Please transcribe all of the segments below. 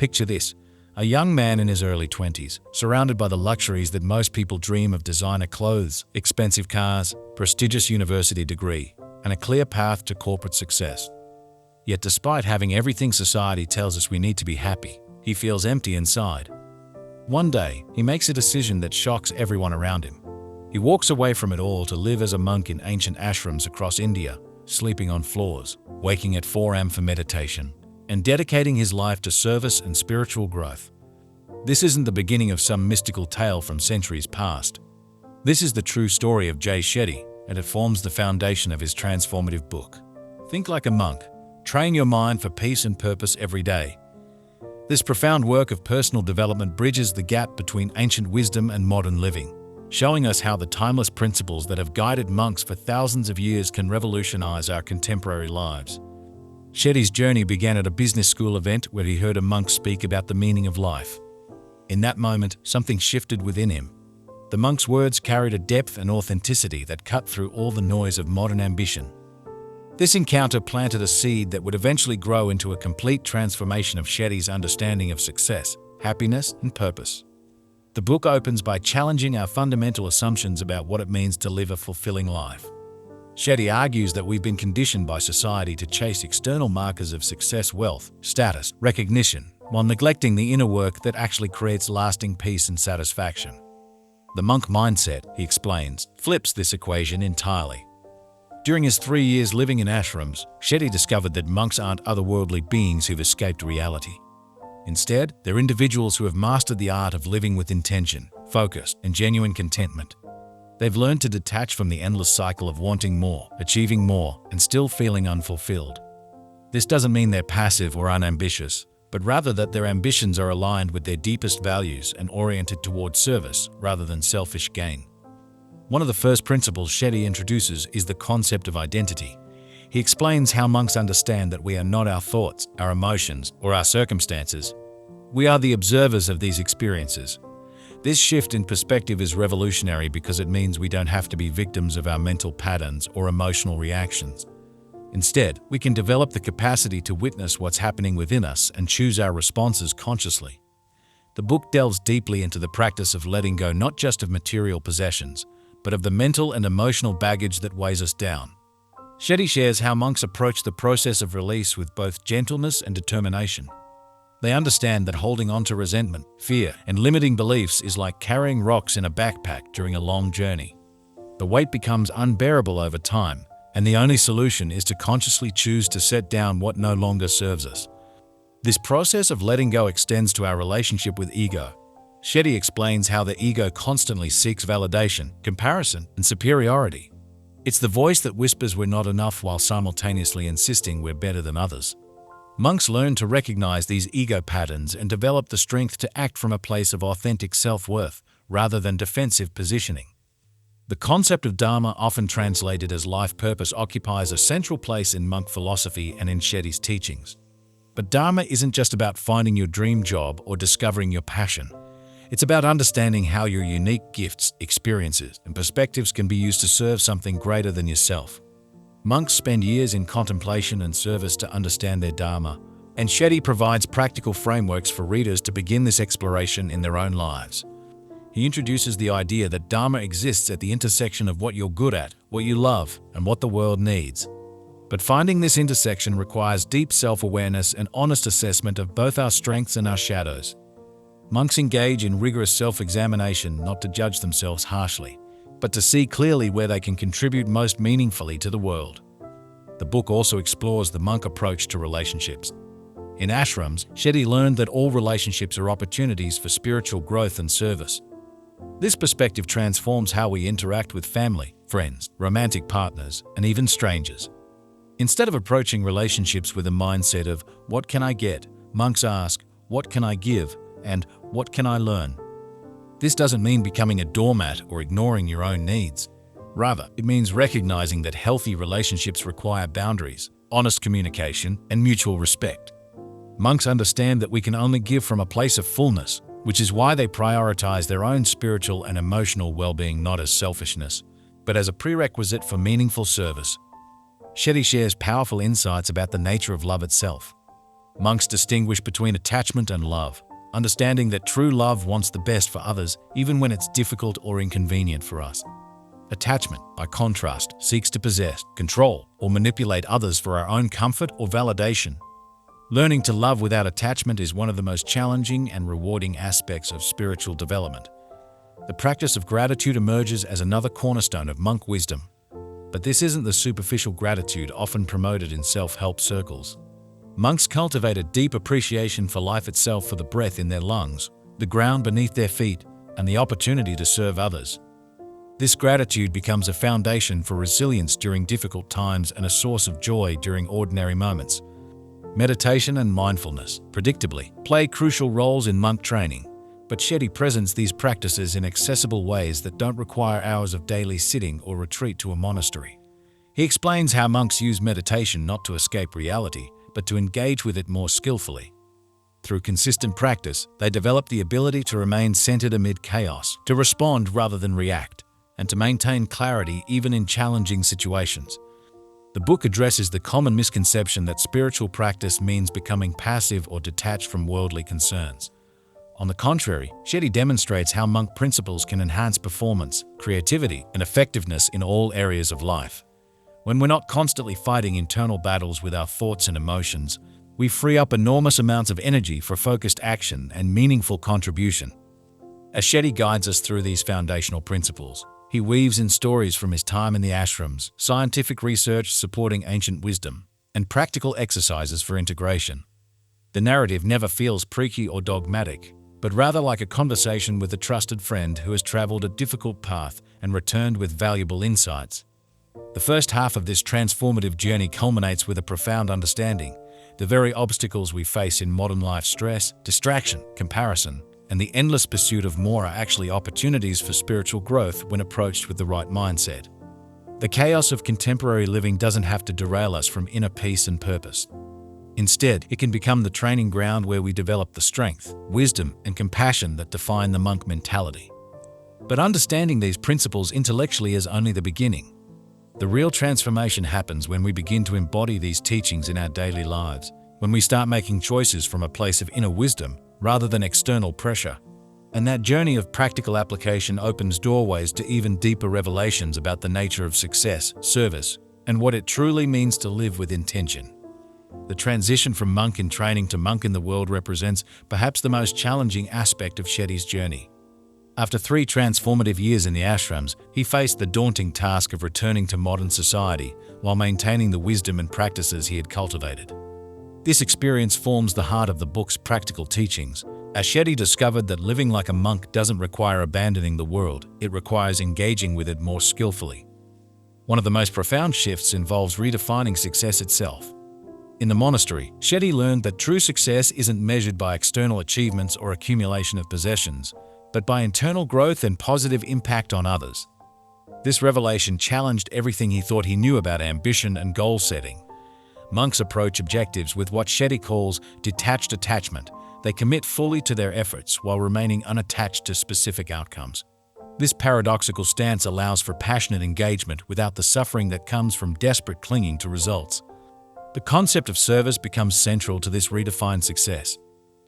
Picture this: a young man in his early 20s, surrounded by the luxuries that most people dream of: designer clothes, expensive cars, prestigious university degree, and a clear path to corporate success. Yet despite having everything society tells us we need to be happy, he feels empty inside. One day, he makes a decision that shocks everyone around him. He walks away from it all to live as a monk in ancient ashrams across India, sleeping on floors, waking at 4 a.m. for meditation, and dedicating his life to service and spiritual growth. This isn't the beginning of some mystical tale from centuries past. This is the true story of Jay Shetty, and it forms the foundation of his transformative book. Think like a monk. Train your mind for peace and purpose every day. This profound work of personal development bridges the gap between ancient wisdom and modern living, showing us how the timeless principles that have guided monks for thousands of years can revolutionize our contemporary lives. Shetty's journey began at a business school event where he heard a monk speak about the meaning of life. In that moment, something shifted within him. The monk's words carried a depth and authenticity that cut through all the noise of modern ambition. This encounter planted a seed that would eventually grow into a complete transformation of Shetty's understanding of success, happiness, and purpose. The book opens by challenging our fundamental assumptions about what it means to live a fulfilling life. Shetty argues that we've been conditioned by society to chase external markers of success, wealth, status, recognition, while neglecting the inner work that actually creates lasting peace and satisfaction. The monk mindset, he explains, flips this equation entirely. During his 3 years living in ashrams, Shetty discovered that monks aren't otherworldly beings who've escaped reality. Instead, they're individuals who have mastered the art of living with intention, focus, and genuine contentment. They've learned to detach from the endless cycle of wanting more, achieving more, and still feeling unfulfilled. This doesn't mean they're passive or unambitious, but rather that their ambitions are aligned with their deepest values and oriented toward service rather than selfish gain. One of the first principles Shetty introduces is the concept of identity. He explains how monks understand that we are not our thoughts, our emotions, or our circumstances. We are the observers of these experiences. This shift in perspective is revolutionary because it means we don't have to be victims of our mental patterns or emotional reactions. Instead, we can develop the capacity to witness what's happening within us and choose our responses consciously. The book delves deeply into the practice of letting go not just of material possessions, but of the mental and emotional baggage that weighs us down. Shetty shares how monks approach the process of release with both gentleness and determination. They understand that holding on to resentment, fear, and limiting beliefs is like carrying rocks in a backpack during a long journey. The weight becomes unbearable over time, and the only solution is to consciously choose to set down what no longer serves us. This process of letting go extends to our relationship with ego. Shetty explains how the ego constantly seeks validation, comparison, and superiority. It's the voice that whispers we're not enough while simultaneously insisting we're better than others. Monks learn to recognize these ego patterns and develop the strength to act from a place of authentic self-worth rather than defensive positioning. The concept of dharma, often translated as life purpose, occupies a central place in monk philosophy and in Shetty's teachings. But dharma isn't just about finding your dream job or discovering your passion. It's about understanding how your unique gifts, experiences, and perspectives can be used to serve something greater than yourself. Monks spend years in contemplation and service to understand their dharma, and Shetty provides practical frameworks for readers to begin this exploration in their own lives. He introduces the idea that dharma exists at the intersection of what you're good at, what you love, and what the world needs. But finding this intersection requires deep self-awareness and honest assessment of both our strengths and our shadows. Monks engage in rigorous self-examination not to judge themselves harshly, but to see clearly where they can contribute most meaningfully to the world. The book also explores the monk approach to relationships. In ashrams, Shetty learned that all relationships are opportunities for spiritual growth and service. This perspective transforms how we interact with family, friends, romantic partners, and even strangers. Instead of approaching relationships with a mindset of, "What can I get?" monks ask, "What can I give?" and "What can I learn?" This doesn't mean becoming a doormat or ignoring your own needs. Rather, it means recognizing that healthy relationships require boundaries, honest communication, and mutual respect. Monks understand that we can only give from a place of fullness, which is why they prioritize their own spiritual and emotional well-being not as selfishness, but as a prerequisite for meaningful service. Shetty shares powerful insights about the nature of love itself. Monks distinguish between attachment and love, understanding that true love wants the best for others even when it's difficult or inconvenient for us. Attachment, by contrast, seeks to possess, control, or manipulate others for our own comfort or validation. Learning to love without attachment is one of the most challenging and rewarding aspects of spiritual development. The practice of gratitude emerges as another cornerstone of monk wisdom. But this isn't the superficial gratitude often promoted in self-help circles. Monks cultivate a deep appreciation for life itself, for the breath in their lungs, the ground beneath their feet, and the opportunity to serve others. This gratitude becomes a foundation for resilience during difficult times and a source of joy during ordinary moments. Meditation and mindfulness, predictably, play crucial roles in monk training, but Shetty presents these practices in accessible ways that don't require hours of daily sitting or retreat to a monastery. He explains how monks use meditation not to escape reality, but to engage with it more skillfully. Through consistent practice, they develop the ability to remain centered amid chaos, to respond rather than react, and to maintain clarity even in challenging situations. The book addresses the common misconception that spiritual practice means becoming passive or detached from worldly concerns. On the contrary, Shetty demonstrates how monk principles can enhance performance, creativity, and effectiveness in all areas of life. When we're not constantly fighting internal battles with our thoughts and emotions, we free up enormous amounts of energy for focused action and meaningful contribution. As Shetty guides us through these foundational principles, he weaves in stories from his time in the ashrams, scientific research supporting ancient wisdom, and practical exercises for integration. The narrative never feels preachy or dogmatic, but rather like a conversation with a trusted friend who has traveled a difficult path and returned with valuable insights. The first half of this transformative journey culminates with a profound understanding. The very obstacles we face in modern life, stress, distraction, comparison, and the endless pursuit of more, are actually opportunities for spiritual growth when approached with the right mindset. The chaos of contemporary living doesn't have to derail us from inner peace and purpose. Instead, it can become the training ground where we develop the strength, wisdom, and compassion that define the monk mentality. But understanding these principles intellectually is only the beginning. The real transformation happens when we begin to embody these teachings in our daily lives, when we start making choices from a place of inner wisdom rather than external pressure. And that journey of practical application opens doorways to even deeper revelations about the nature of success, service, and what it truly means to live with intention. The transition from monk in training to monk in the world represents perhaps the most challenging aspect of Shetty's journey. After 3 transformative years in the ashrams, he faced the daunting task of returning to modern society while maintaining the wisdom and practices he had cultivated. This experience forms the heart of the book's practical teachings, as Shetty discovered that living like a monk doesn't require abandoning the world, it requires engaging with it more skillfully. One of the most profound shifts involves redefining success itself. In the monastery, Shetty learned that true success isn't measured by external achievements or accumulation of possessions, but by internal growth and positive impact on others. This revelation challenged everything he thought he knew about ambition and goal setting. Monks approach objectives with what Shetty calls detached attachment. They commit fully to their efforts while remaining unattached to specific outcomes. This paradoxical stance allows for passionate engagement without the suffering that comes from desperate clinging to results. The concept of service becomes central to this redefined success.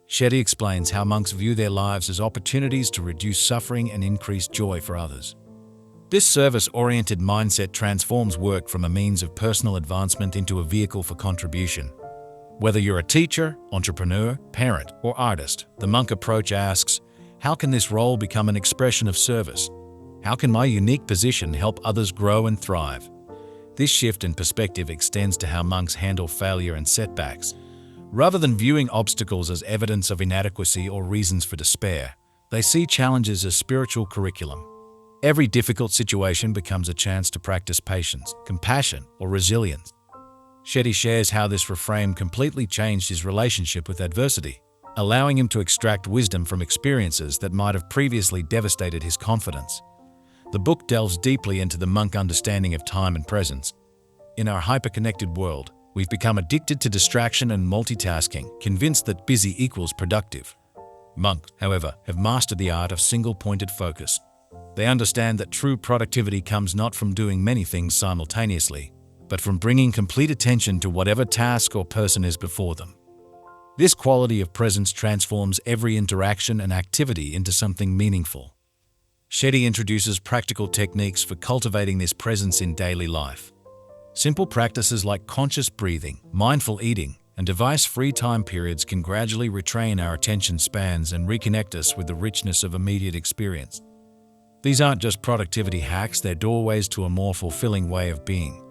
Shetty explains how monks view their lives as opportunities to reduce suffering and increase joy for others. This service-oriented mindset transforms work from a means of personal advancement into a vehicle for contribution. Whether you're a teacher, entrepreneur, parent, or artist, the monk approach asks, how can this role become an expression of service? How can my unique position help others grow and thrive? This shift in perspective extends to how monks handle failure and setbacks. Rather than viewing obstacles as evidence of inadequacy or reasons for despair, they see challenges as spiritual curriculum. Every difficult situation becomes a chance to practice patience, compassion, or resilience. Shetty shares how this reframe completely changed his relationship with adversity, allowing him to extract wisdom from experiences that might have previously devastated his confidence. The book delves deeply into the monk understanding of time and presence. In our hyper-connected world, we've become addicted to distraction and multitasking, convinced that busy equals productive. Monks, however, have mastered the art of single-pointed focus. They understand that true productivity comes not from doing many things simultaneously, but from bringing complete attention to whatever task or person is before them. This quality of presence transforms every interaction and activity into something meaningful. Shetty introduces practical techniques for cultivating this presence in daily life. Simple practices like conscious breathing, mindful eating, and device-free time periods can gradually retrain our attention spans and reconnect us with the richness of immediate experience. These aren't just productivity hacks, they're doorways to a more fulfilling way of being.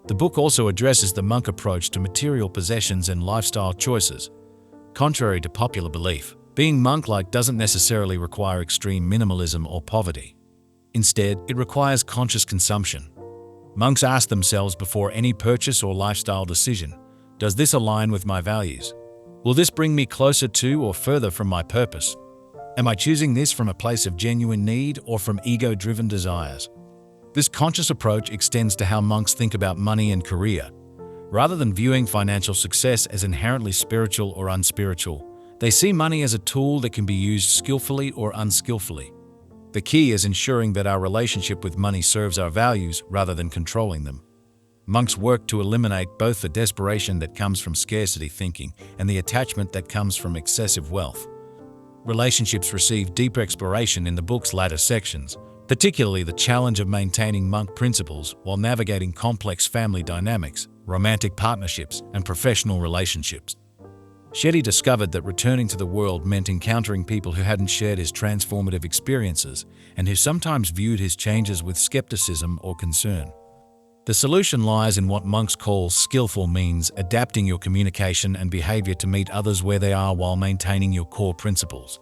The book also addresses the monk approach to material possessions and lifestyle choices. Contrary to popular belief, being monk-like doesn't necessarily require extreme minimalism or poverty. Instead, it requires conscious consumption. Monks ask themselves before any purchase or lifestyle decision, does this align with my values? Will this bring me closer to or further from my purpose? Am I choosing this from a place of genuine need or from ego-driven desires? This conscious approach extends to how monks think about money and career. Rather than viewing financial success as inherently spiritual or unspiritual, they see money as a tool that can be used skillfully or unskillfully. The key is ensuring that our relationship with money serves our values rather than controlling them. Monks work to eliminate both the desperation that comes from scarcity thinking and the attachment that comes from excessive wealth. Relationships receive deeper exploration in the book's latter sections, particularly the challenge of maintaining monk principles while navigating complex family dynamics, romantic partnerships, and professional relationships. Shetty discovered that returning to the world meant encountering people who hadn't shared his transformative experiences and who sometimes viewed his changes with skepticism or concern. The solution lies in what monks call skillful means, adapting your communication and behavior to meet others where they are while maintaining your core principles.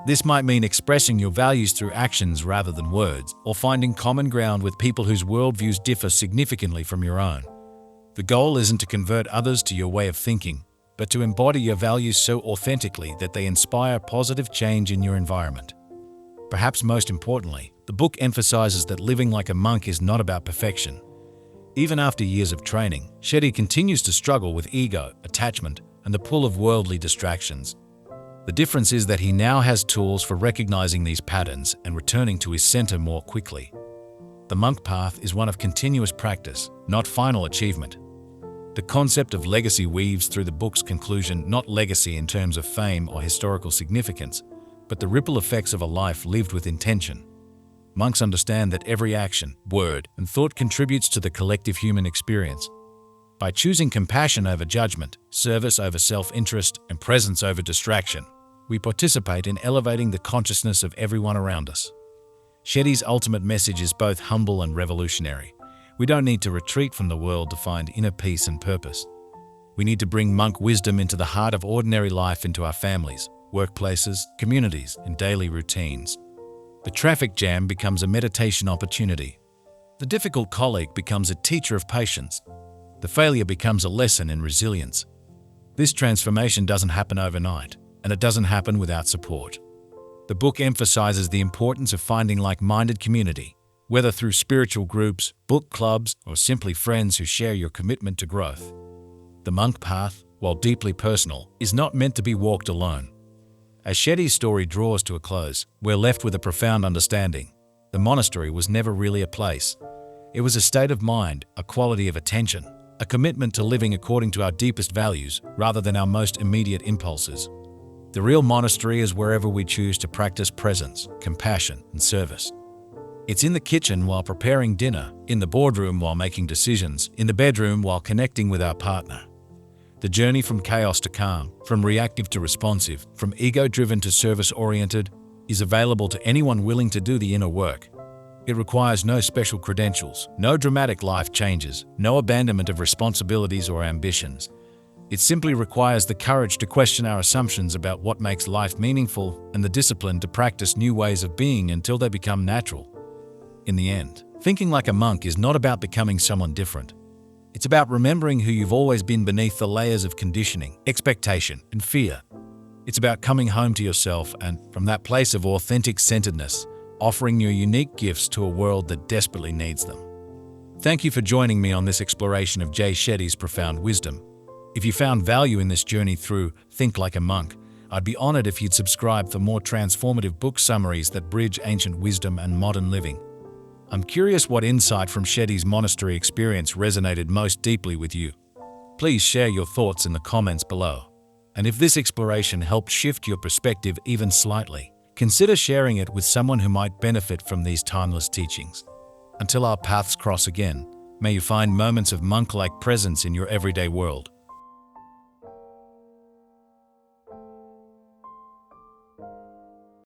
This might mean expressing your values through actions rather than words, or finding common ground with people whose worldviews differ significantly from your own. The goal isn't to convert others to your way of thinking, but to embody your values so authentically that they inspire positive change in your environment. Perhaps most importantly, the book emphasizes that living like a monk is not about perfection. Even after years of training, Shetty continues to struggle with ego, attachment, and the pull of worldly distractions. The difference is that he now has tools for recognizing these patterns and returning to his center more quickly. The monk path is one of continuous practice, not final achievement. The concept of legacy weaves through the book's conclusion, not legacy in terms of fame or historical significance, but the ripple effects of a life lived with intention. Monks understand that every action, word, and thought contributes to the collective human experience. By choosing compassion over judgment, service over self-interest, and presence over distraction, we participate in elevating the consciousness of everyone around us. Shetty's ultimate message is both humble and revolutionary. We don't need to retreat from the world to find inner peace and purpose. We need to bring monk wisdom into the heart of ordinary life, into our families, workplaces, communities, and daily routines. The traffic jam becomes a meditation opportunity. The difficult colleague becomes a teacher of patience. The failure becomes a lesson in resilience. This transformation doesn't happen overnight, and it doesn't happen without support. The book emphasizes the importance of finding like-minded community, whether through spiritual groups, book clubs, or simply friends who share your commitment to growth. The monk path, while deeply personal, is not meant to be walked alone. As Shetty's story draws to a close, we're left with a profound understanding. The monastery was never really a place. It was a state of mind, a quality of attention, a commitment to living according to our deepest values rather than our most immediate impulses. The real monastery is wherever we choose to practice presence, compassion, and service. It's in the kitchen while preparing dinner, in the boardroom while making decisions, in the bedroom while connecting with our partner. The journey from chaos to calm, from reactive to responsive, from ego-driven to service-oriented, is available to anyone willing to do the inner work. It requires no special credentials, no dramatic life changes, no abandonment of responsibilities or ambitions. It simply requires the courage to question our assumptions about what makes life meaningful and the discipline to practice new ways of being until they become natural. In the end, thinking like a monk is not about becoming someone different. It's about remembering who you've always been beneath the layers of conditioning, expectation, and fear. It's about coming home to yourself and, from that place of authentic centeredness, offering your unique gifts to a world that desperately needs them. Thank you for joining me on this exploration of Jay Shetty's profound wisdom. If you found value in this journey through Think Like a Monk, I'd be honored if you'd subscribe for more transformative book summaries that bridge ancient wisdom and modern living. I'm curious what insight from Shetty's monastery experience resonated most deeply with you. Please share your thoughts in the comments below. And if this exploration helped shift your perspective even slightly, consider sharing it with someone who might benefit from these timeless teachings. Until our paths cross again, may you find moments of monk-like presence in your everyday world.